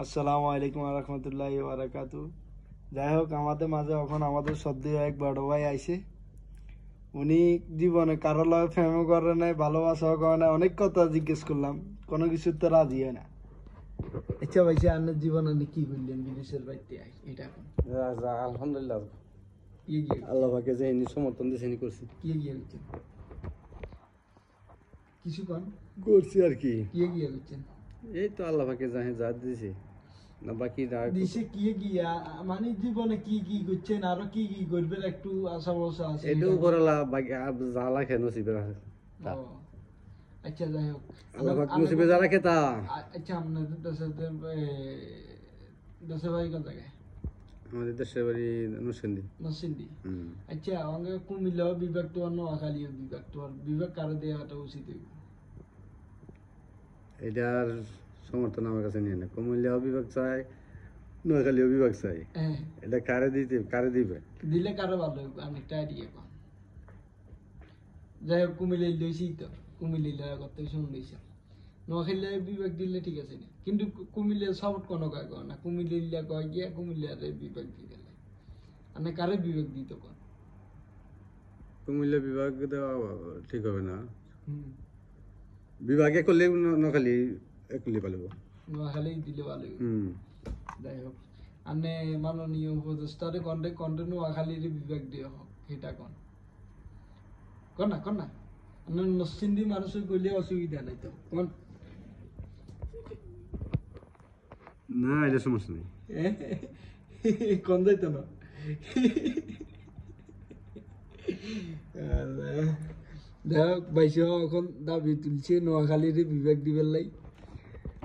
আসসালামু আলাইকুম রহমতুল্লাহি বারাকাতু। যাই হোক, আমাদের মাঝে এখন আমাদের সদ্যই এক বড় ভাই আইছে। উনি জীবনে কারো লগে প্রেমও করে নাই, ভালোবাসাও করে নাই। অনেক কথা জিজ্ঞেস করলাম, কোনো কিছু তো রাজি হয় না। আচ্ছা ভাই, আপনার জীবনে আপনি কি করলেন বিদেশের বাড়িতে এটা এখন? আলহামদুলিল্লাহ, কি গিয়ে আল্লাহ পাকে যে সমর্থন দিয়েছেন করছি। কি গিয়ে করছেন কিছু কন করছি আর কি। কি গিয়ে করছেন? এই তো আল্লাহ পাকে যা দিয়েছে না, বাকি দেশে কি গিয়া মানে জীবনে কি কি করছেন, আরো কি কি করবেন, একটু আশা ভরসা আছে? এটাও করালা বাকি জালা খেয়ে নসিবে ও, আচ্ছা যাই হোক, আল্লাহ পাক নসিবে যারা খেতা। আচ্ছা আপনাদের দেশে ভাই কোন জায়গায়? আমাদের দেশের বাড়ি নরসিংদী। নরসিংদী। আচ্ছা, আমাকে কুমিল্লা বিভাগ তো নোয়াখালী বিভাগ, তোমার বিভাগ কারো দেওয়াটা উচিত হইব? এটার সমর্থন আমার কাছে নিয়ে না। কুমিল্লা বিভাগ চাই, নোয়াখালী বিভাগ চাই। হ্যাঁ, এটা কারে দিবে দিলে কারো ভালো হইব, অনেকটা আইডিয়া কম। যাই হোক, কুমিল্লা লইছি তো, কুমিল্লা করতে শুনলাম। নোয়াখালী বিভাগ দিলে ঠিক আছে না, কিন্তু কুমিল্লা সাপোর্ট কোনো কয় না, কুমিল্লা কয় গিয়া কুমিল্লার বিভাগ দিয়ে গেলে মানে কারে বিভাগ দিত কোন? কুমিল্লা বিভাগ দেওয়া ঠিক হবে না। বিভাগে করলে নোয়াখালী একলি পালিব। নোয়াখালী দিলে ভালো হইব। যাই হোক, আনে মাননীয় উপদেষ্টারে কন্টে নোয়াখালীর বিভাগ দিয়ে হোক, এটা কন না নরসিংদী মানুষের কইলে অসুবিধা নাই তো কোন? না, এটা সমস্যা নেই। কোন যাইতো না। দেখ বাইশ এখন দাবি তুলছে নোয়াখালীর বিভাগ দিবার লাই।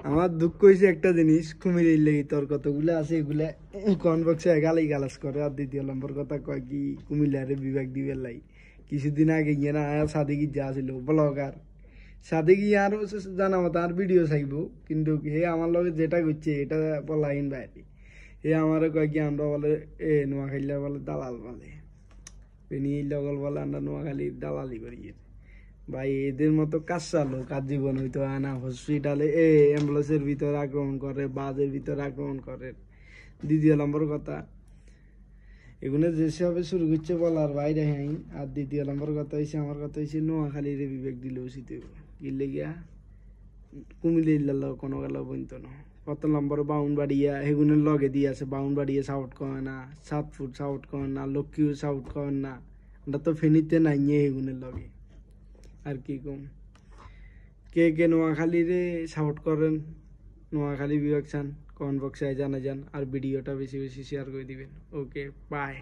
আমার দুঃখ হয়েছে একটা জিনিস, কুমিরের লেগে তোর কতগুলো আছে এগুলা কোন বক্সে গালি গালাস করে, আর দ্বিতীয় নম্বর কথা কয় কি কুমিল্লারে বিভাগ দিবার লাই। কিছুদিন আগে গিয়ে না সাদিকি যা ছিল ব্লগার, সাদিকি আর জানা মতো আর ভিডিও চাইব, কিন্তু হে আমার লগে যেটা করছে এটা বলাইন বাইরে। হে আমারও কয় কি আমরা বলে নোয়াখালীর বলে দালাল বলে, লগল বলে আমরা নোয়াখালীর দালালি করি। ভাই এদের মতো কাঁচা লোক আর জীবন হইতো আনা হসপিটালে অ্যাম্বুলেন্সের ভিতরে আক্রমণ করে, বাসের ভিতরে আক্রমণ করে। দ্বিতীয় নম্বর কথা, এগুলো যেসবে শুরু করছে বলার বাইরে হ্যাঁ। আর দ্বিতীয় নম্বর কথা হয়েছে, আমার কথা হয়েছে নোয়াখালীর বিবেক দিলে উচিত গিলে গিয়া কুমিল্লা কোনো গেল বইতো না। কত নম্বর বাউন বাড়িয়া সেগুনের লগে দিয়ে আছে, বাউন বাড়িয়ে সাউট করে না, 7 ফুট সাউট করে না, লক্ষ্মীও সাউট করেন না। ওটা তো ফেনীতে নাই সেগুনের লগে। আর কি কম, কে নোয়াখালীরে সাপোর্ট করেন, নোয়াখালী বিভাগ চান, কমেন্ট বক্সে জানা যান, আর ভিডিওটা বেশি বেশি শেয়ার করে দিবেন। ওকে, বাই।